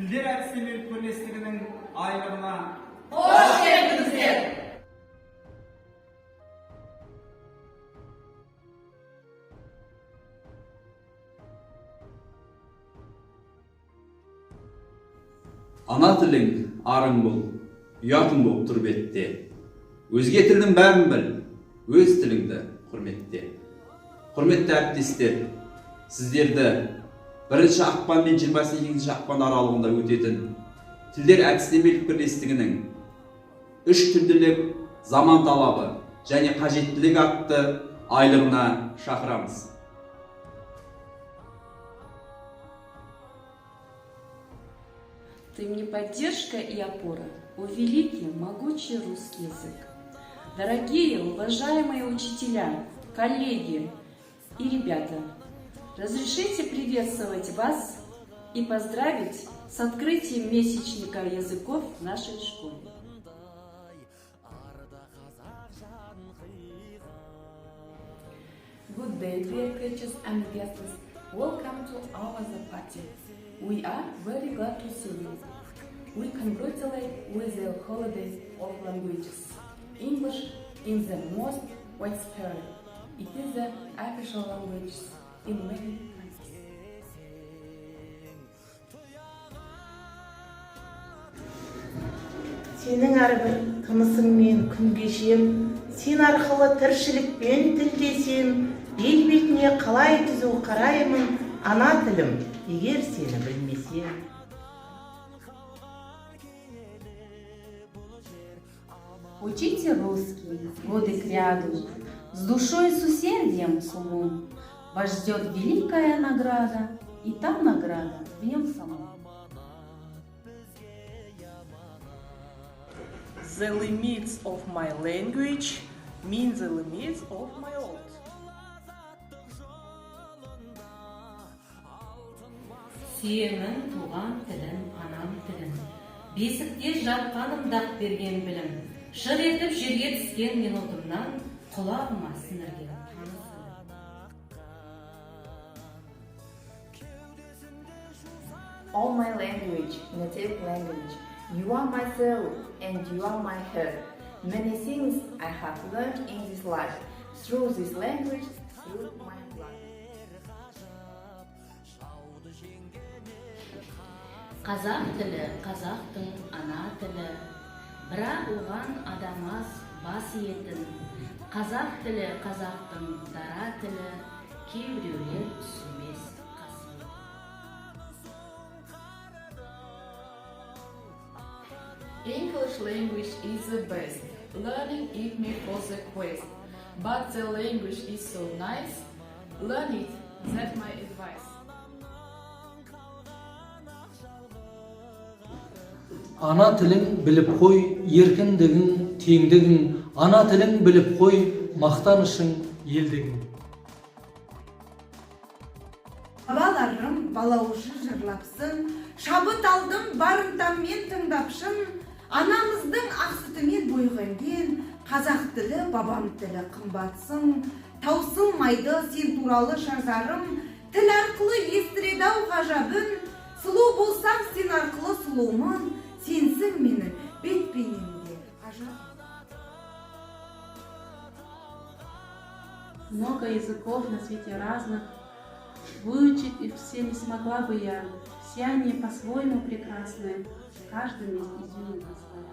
Тілдер әдістемелік бірлестігінің айлығына Hoş geldinizler. Ана тілің арың бол, ұятың болып тұр бетте. Өзге тілдің бәрін біл, өз тіліңді құрметте. Құрметті әріптестер, сіздерді 1 ақпан мен 28 ақпан аралығында өтетін Тілдер әдістемелік бірлестігінің 3 тілділік, заман талабы және қажеттілік атты айлығына шақырамыз. Ты мне поддержка и опора, о великий, могучий русский язык. Дорогие, уважаемые учителя, коллеги и ребята, разрешите приветствовать вас и поздравить с открытием месячника языков в нашей школе. Good day, dear teachers and guests. Welcome to our party. We are very glad to see you. We congratulate with the holiday of languages. English is the most widespread. It is the official language in many countries. Сенің әрбір тынысыңмен күн кешем, сен арқылы тіршілікпен тілдесем, ел бетіне қалай түзу қараймын, ана тілім, егер сені білмесем. Учите русский годы кряду, с душой и с усердием, с умом. Вас ждет великая награда, и та награда в нем самом. The limits of my language mean the limits of my oath. Сүйемін туған тілін, анам тілін. Бесікте жатқанымда берген білім. Шыр етіп жерге түскен минутымнан құлағыма сіңірген таныс All my language, native language. You are my soul and you are my heart. Many things I have learned in this life through this language, through my blood. Қазақ тілі, қазақтың ана тілі. Бірақ оған адамас бас иетін. Қазақ тілі, қазақтың дара тілі. Кейбіреулер түсінбес қасиет. English language is the best. Learning it may cause a quest. But the language is so nice. Learn it, that's my advice. Ана тілің біліп қой, еркіндігің, теңдігің. Ана тілің біліп қой, мақтанышың, елдігің. Балаларым балаушы жырлапсын, шабыт алдым барымтаммен тыңдапшын, анамыздың ақ сүтімен бойғанген, қазақ тілі, бабам тілі қымбатсың, таусылмайды сен туралы жазарым, тіл арқылы естіреді-ау ғажабын, сұлу болсам сен арқылы сұлумын, сенсің менің бет-бейнемде ғажап. Много языков на свете разных, выучить их все не смогла бы я. Все они по-своему прекрасны, в каждом есть изюминка своя.